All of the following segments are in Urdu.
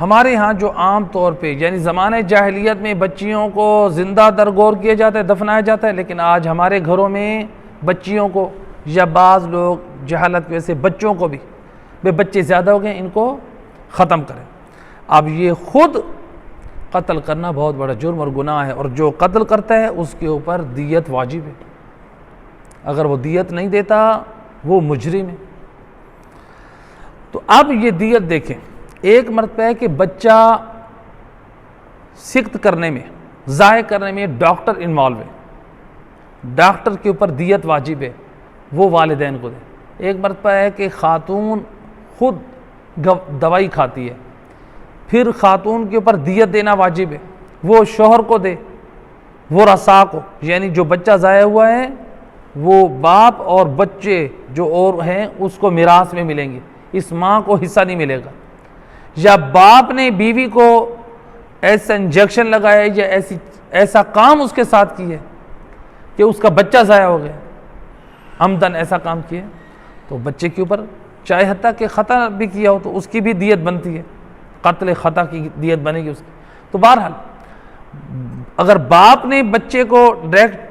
ہمارے ہاں جو عام طور پہ یعنی زمانہ جاہلیت میں بچیوں کو زندہ درگور کیا جاتا ہے، دفنایا جاتا ہے، لیکن آج ہمارے گھروں میں بچیوں کو یا بعض لوگ جہالت کی وجہ سے بچوں کو بھی بچے زیادہ ہو گئے ان کو ختم کریں۔ اب یہ خود قتل کرنا بہت بڑا جرم اور گناہ ہے، اور جو قتل کرتا ہے اس کے اوپر دیت واجب ہے، اگر وہ دیت نہیں دیتا وہ مجرم ہے۔ تو اب یہ دیت دیکھیں، ایک مرتبہ ہے کہ بچہ سقط کرنے میں، ضائع کرنے میں ڈاکٹر انوالو ہے، ڈاکٹر کے اوپر دیت واجب ہے، وہ والدین کو دے۔ ایک مرتبہ ہے کہ خاتون خود دوائی کھاتی ہے، پھر خاتون کے اوپر دیت دینا واجب ہے، وہ شوہر کو دے، وہ رثا کو، یعنی جو بچہ ضائع ہوا ہے وہ باپ اور بچے جو اور ہیں اس کو میراث میں ملیں گے، اس ماں کو حصہ نہیں ملے گا۔ یا باپ نے بیوی کو ایسا انجیکشن لگایا یا ایسا کام اس کے ساتھ کی ہے کہ اس کا بچہ ضائع ہو گیا، عمدن ایسا کام کیا، تو بچے کے اوپر چاہے حتیٰ کہ خطا بھی کیا ہو تو اس کی بھی دیت بنتی ہے، قتل خطا کی دیت بنے گی اس کی۔ تو بہرحال اگر باپ نے بچے کو ڈائریکٹ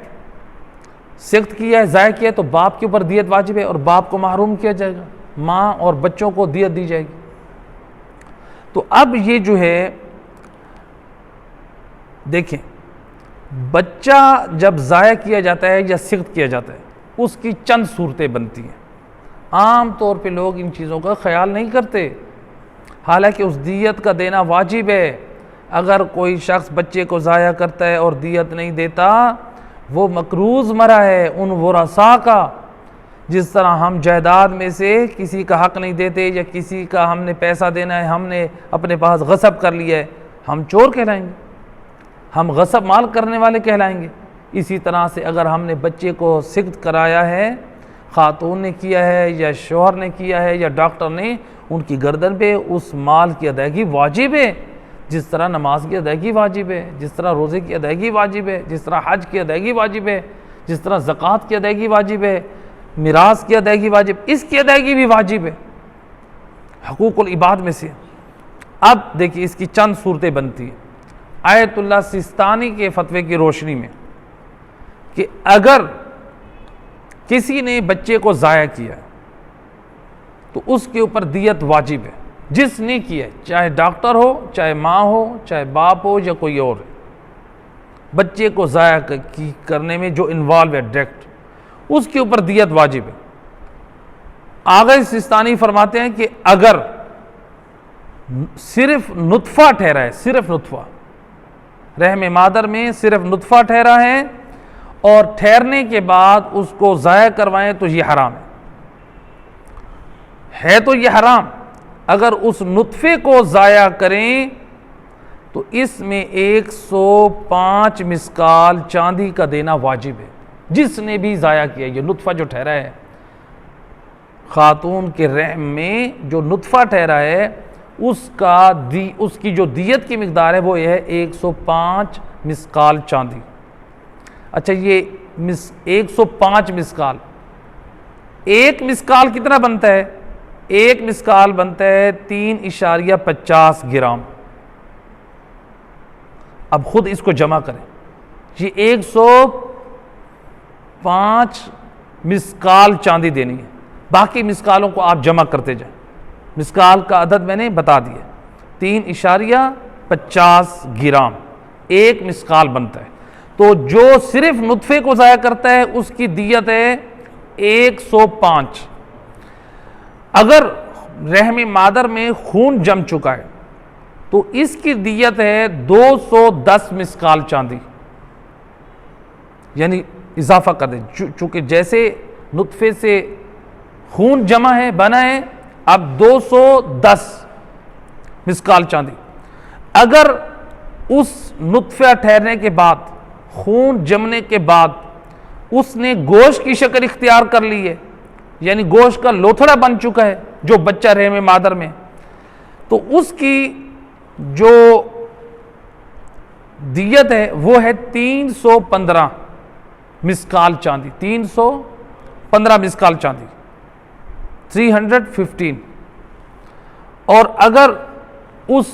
سقط کیا ہے، ضائع کیا ہے، تو باپ کے اوپر دیت واجب ہے اور باپ کو محروم کیا جائے گا، ماں اور بچوں کو دیت دی جائے گی۔ تو اب یہ جو ہے دیکھیں، بچہ جب ضائع کیا جاتا ہے یا سقط کیا جاتا ہے اس کی چند صورتیں بنتی ہیں، عام طور پہ لوگ ان چیزوں کا خیال نہیں کرتے، حالانکہ اس دیت کا دینا واجب ہے۔ اگر کوئی شخص بچے کو ضائع کرتا ہے اور دیت نہیں دیتا وہ مقروض مرا ہے ان ورثاء کا، جس طرح ہم جائیداد میں سے کسی کا حق نہیں دیتے یا کسی کا ہم نے پیسہ دینا ہے ہم نے اپنے پاس غصب کر لیا ہے، ہم چور کہلائیں گے، ہم غصب مال کرنے والے کہلائیں گے۔ اسی طرح سے اگر ہم نے بچے کو سقط کرایا ہے، خاتون نے کیا ہے یا شوہر نے کیا ہے یا ڈاکٹر نے، ان کی گردن پہ اس مال کی ادائیگی واجب ہے، جس طرح نماز کی ادائیگی واجب ہے، جس طرح روزے کی ادائیگی واجب ہے، جس طرح حج کی ادائیگی واجب ہے، جس طرح زکوٰۃ کی ادائیگی واجب ہے، میراث کی ادائیگی واجب، اس کی ادائیگی بھی واجب ہے، حقوق العباد میں سے۔ اب دیکھیے اس کی چند صورتیں بنتی ہیں آیت اللہ سیستانی کے فتوے کی روشنی میں، کہ اگر کسی نے بچے کو ضائع کیا تو اس کے اوپر دیت واجب ہے، جس نے کیا، چاہے ڈاکٹر ہو، چاہے ماں ہو، چاہے باپ ہو یا کوئی اور ہے، بچے کو ضائع کرنے میں جو انوالو ہے ڈائریکٹ، اس کے اوپر دیت واجب ہے۔ آغا سیستانی فرماتے ہیں کہ اگر صرف نطفہ ٹھہرا ہے، صرف نطفہ رحم مادر میں صرف نطفہ ٹھہرا ہے اور ٹھہرنے کے بعد اس کو ضائع کروائیں تو یہ حرام ہے تو یہ حرام۔ اگر اس نطفے کو ضائع کریں تو اس میں 105 مسکال چاندی کا دینا واجب ہے، جس نے بھی ضائع کیا۔ یہ نطفہ جو ٹھہرا ہے خاتون کے رحم میں جو نطفہ ٹھہرا ہے اس کی جو دیت کی مقدار ہے وہ یہ ہے 105 مسکال چاندی۔ اچھا یہ 105 مسکال، ایک مسکال کتنا بنتا ہے؟ ایک مسکال بنتا ہے 3.50 گرام۔ اب خود اس کو جمع کریں، یہ 105 مسکال چاندی دینی ہے، باقی مسکالوں کو آپ جمع کرتے جائیں۔ مسکال کا عدد میں نے بتا دیا، 3.50 گرام ایک مسکال بنتا ہے۔ تو جو صرف نطفے کو ضائع کرتا ہے اس کی دیت ہے 105۔ اگر رحم مادر میں خون جم چکا ہے تو اس کی دیت ہے 210 مسکال چاندی، یعنی اضافہ کر دیں، چونکہ جیسے نطفے سے خون جمع ہے بنا ہے، اب 210 مسکال چاندی۔ اگر اس نطفہ ٹھہرنے کے بعد، خون جمنے کے بعد اس نے گوشت کی شکل اختیار کر لی ہے، یعنی گوشت کا لوتھڑا بن چکا ہے جو بچہ رحم مادر میں، تو اس کی جو دیت ہے وہ ہے 315 مسکال چاندی، 315 مسکال چاندی، 315۔ اور اگر اس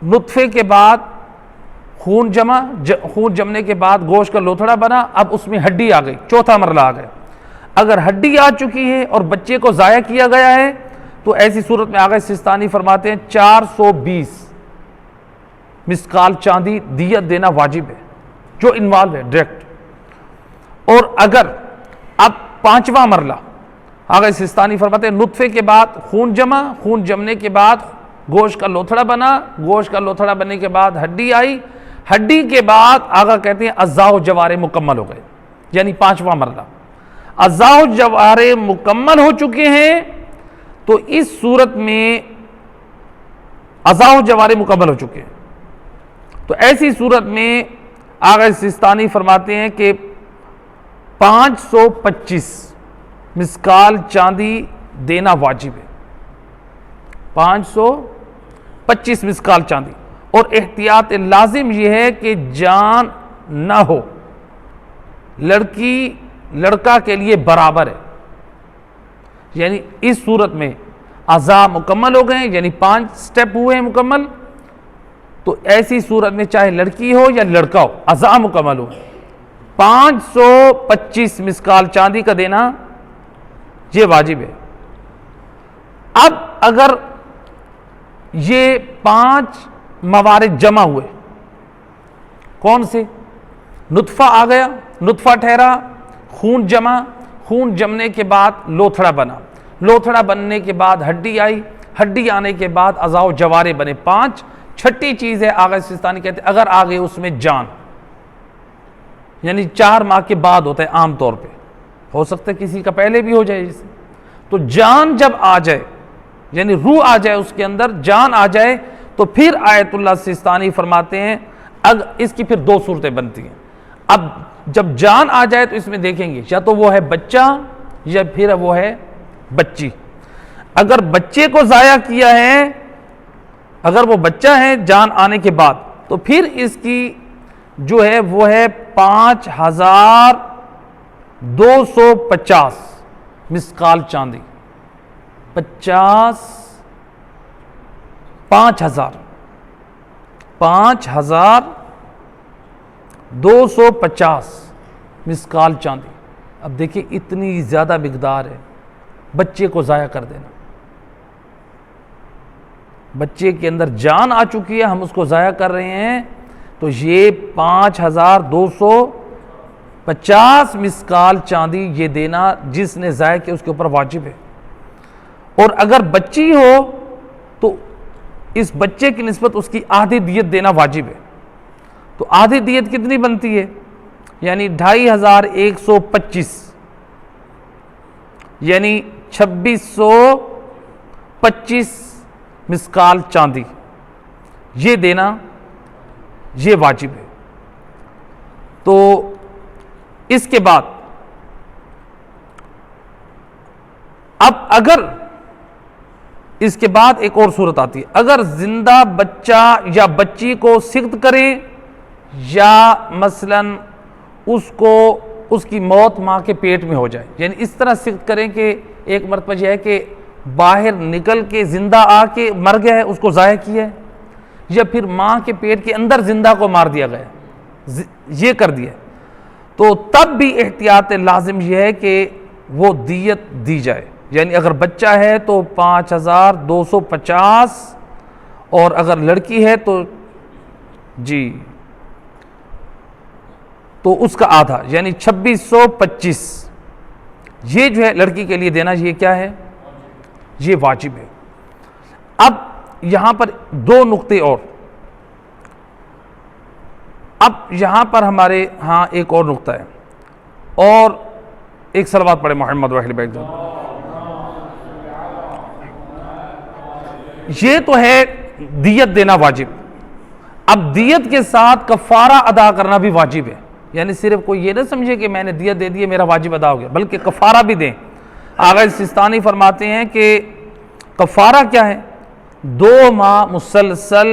نطفے کے بعد خون جمنے کے بعد گوشت کا لوتھڑا بنا، اب اس میں ہڈی آ گئی، چوتھا مرحلہ آ گیا۔ اگر ہڈی آ چکی ہے اور بچے کو ضائع کیا گیا ہے تو ایسی صورت میں آغا سستانی فرماتے ہیں 420 مسقال چاندی دیت دینا واجب ہے، جو انوالو ہے ڈائریکٹ۔ اور اگر اب پانچواں مرحلہ آغا سستانی فرماتے ہیں نطفے کے بعد خون جمنے کے بعد گوشت کا لوتھڑا بنا، گوشت کا لوتھڑا بننے کے بعد ہڈی آئی، ہڈی کے بعد آغا کہتے ہیں اعضاء و جوارے مکمل ہو گئے، یعنی پانچواں مرحلہ اعضاء و جوارے مکمل ہو چکے ہیں۔ تو اس صورت میں اعضاء و جوارے مکمل ہو چکے ہیں، تو ایسی صورت میں آغا سستانی فرماتے ہیں کہ 525 مسقال چاندی دینا واجب ہے، 525 مسقال چاندی۔ اور احتیاط لازم یہ ہے کہ جان نہ ہو، لڑکی لڑکا کے لیے برابر ہے، یعنی اس صورت میں اعضاء مکمل ہو گئے، یعنی 5 سٹیپ ہوئے ہیں مکمل، تو ایسی صورت میں چاہے لڑکی ہو یا لڑکا ہو اعضاء مکمل ہو، 525 مسقال چاندی کا دینا یہ واجب ہے۔ اب اگر یہ 5 موارد جمع ہوئے، کون سے؟ نطفہ آ گیا، نطفہ ٹھہرا، خون جمنے کے بعد لوتھڑا بنا، لوتھڑا بننے کے بعد ہڈی آئی، ہڈی آنے کے بعد اعضاء و جوارے بنے 5۔ چھٹی چیز ہے آغا سستانی کہتے ہیں اگر آگے اس میں جان، یعنی 4 ماہ کے بعد ہوتا ہے عام طور پہ، ہو سکتا ہے کسی کا پہلے بھی ہو جائے، تو جان جب آ جائے، یعنی روح آ جائے اس کے اندر، جان آ جائے، تو پھر آیت اللہ سستانی فرماتے ہیں اس کی پھر 2 صورتیں بنتی ہیں۔ اب جب جان آ جائے تو اس میں دیکھیں گے یا تو وہ ہے بچہ یا پھر وہ ہے بچی۔ اگر بچے کو ضائع کیا ہے، اگر وہ بچہ ہے جان آنے کے بعد، تو پھر اس کی جو ہے وہ ہے 5250 مسقال چاندی، 5250 مسقال چاندی۔ اب دیکھیں اتنی زیادہ مقدار ہے، بچے کو ضائع کر دینا، بچے کے اندر جان آ چکی ہے، ہم اس کو ضائع کر رہے ہیں، تو یہ 5250 مسقال چاندی یہ دینا جس نے ضائع کیا اس کے اوپر واجب ہے۔ اور اگر بچی ہو تو اس بچے کی نسبت اس کی آدھی دیت دینا واجب ہے۔ تو آدھی دیت کتنی بنتی ہے؟ یعنی 2125، یعنی 2625 مسقال چاندی یہ دینا یہ واجب ہے۔ تو اس کے بعد اب اگر اس کے بعد ایک اور صورت آتی ہے، اگر زندہ بچہ یا بچی کو سقط کریں یا مثلا اس کی موت ماں کے پیٹ میں ہو جائے، یعنی اس طرح سقط کریں کہ ایک مرتبہ یہ ہے کہ باہر نکل کے زندہ آ کے مر گیا ہے، اس کو ضائع کیا ہے، یا پھر ماں کے پیٹ کے اندر زندہ کو مار دیا گیا، یہ کر دیا، تو تب بھی احتیاط لازم یہ ہے کہ وہ دیت دی جائے، یعنی اگر بچہ ہے تو 5250 اور اگر لڑکی ہے تو تو اس کا آدھا یعنی 2625 یہ جو ہے لڑکی کے لیے دینا یہ کیا ہے؟ یہ واجب ہے۔ اب یہاں پر 2 نقطے اور، اب یہاں پر ہمارے ہاں ایک اور نقطہ ہے، اور ایک صلوات پڑھے محمد و اہل بیت۔ یہ تو ہے دیت دینا واجب، اب دیت کے ساتھ کفارہ ادا کرنا بھی واجب ہے، یعنی صرف کوئی یہ نہ سمجھے کہ میں نے دیت دے دی میرا واجب ادا ہو گیا، بلکہ کفارہ بھی دیں۔ آغا سستانی فرماتے ہیں کہ کفارہ کیا ہے؟ 2 ماہ مسلسل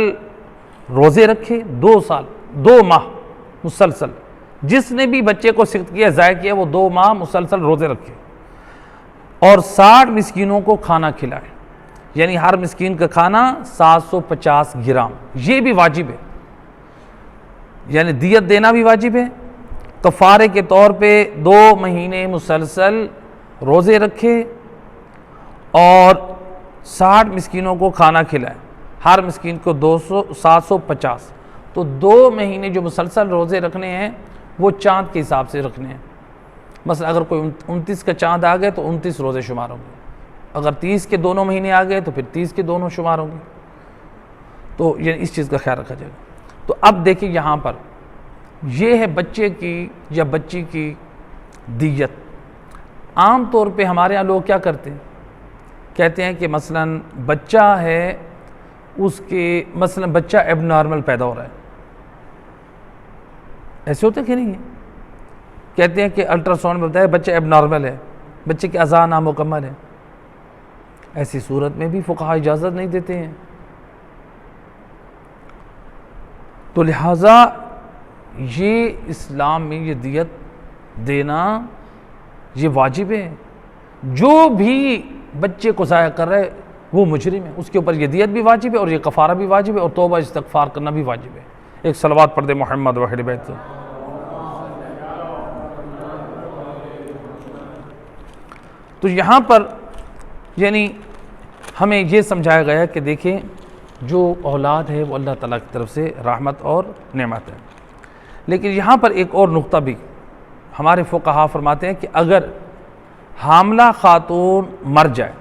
روزے رکھے، 2 ماہ مسلسل، جس نے بھی بچے کو سقط کیا ضائع کیا وہ 2 ماہ مسلسل روزے رکھے، اور 60 مسکینوں کو کھانا کھلائے، یعنی ہر مسکین کا کھانا 750 گرام، یہ بھی واجب ہے، یعنی دیت دینا بھی واجب ہے۔ کفارے کے طور پہ 2 مہینے مسلسل روزے رکھے اور 60 مسکینوں کو کھانا کھلائے، ہر مسکین کو 750، تو 2 مہینے جو مسلسل روزے رکھنے ہیں وہ چاند کے حساب سے رکھنے ہیں۔ مثلا اگر کوئی 29 کا چاند آ گئے تو 29 روزے شمار ہوں گے، اگر 30 کے دونوں مہینے آ گئے تو پھر 30 کے دونوں شمار ہوں گے، تو یہ اس چیز کا خیال رکھا جائے گا۔ تو اب دیکھیں یہاں پر یہ ہے بچے کی یا بچی کی دیت۔ عام طور پہ ہمارے ہاں لوگ کیا کرتے ہیں، کہتے ہیں کہ مثلا بچہ ہے، اس کے مثلا بچہ ایب نارمل پیدا ہو رہا ہے، ایسے ہوتے کہ نہیں ہے؟ کہتے ہیں کہ الٹرا ساؤنڈ میں بتایا بچہ ایب نارمل ہے، بچے کے اعضاء نامکمل ہے، ایسی صورت میں بھی فقہاء اجازت نہیں دیتے ہیں۔ تو لہٰذا یہ اسلام میں یہ دیت دینا یہ واجب ہے۔ جو بھی بچے کو ضائع کر رہے وہ مجرم ہے، اس کے اوپر یہ دیت بھی واجب ہے اور یہ کفارہ بھی واجب ہے اور توبہ استغفار کرنا بھی واجب ہے۔ ایک صلوات پڑھ دے محمد و اہل بیت۔ تو یہاں پر یعنی ہمیں یہ سمجھایا گیا ہے کہ دیکھیں جو اولاد ہے وہ اللہ تعالیٰ کی طرف سے رحمت اور نعمت ہے۔ لیکن یہاں پر ایک اور نقطہ بھی ہمارے فقہاء فرماتے ہیں کہ اگر حاملہ خاتون مر جائے،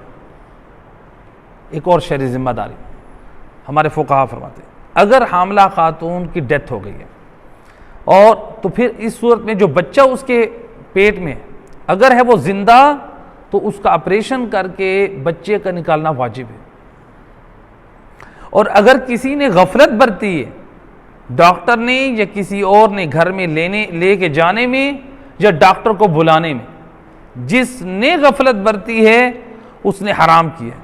ایک اور شرعی ذمہ داری ہمارے فقہاء فرماتے ہیں، اگر حاملہ خاتون کی ڈیتھ ہو گئی ہے اور تو پھر اس صورت میں جو بچہ اس کے پیٹ میں اگر ہے وہ زندہ تو اس کا آپریشن کر کے بچے کا نکالنا واجب ہے۔ اور اگر کسی نے غفلت برتی ہے، ڈاکٹر نے یا کسی اور نے گھر میں لے کے جانے میں یا ڈاکٹر کو بلانے میں، جس نے غفلت برتی ہے اس نے حرام کیا ہے۔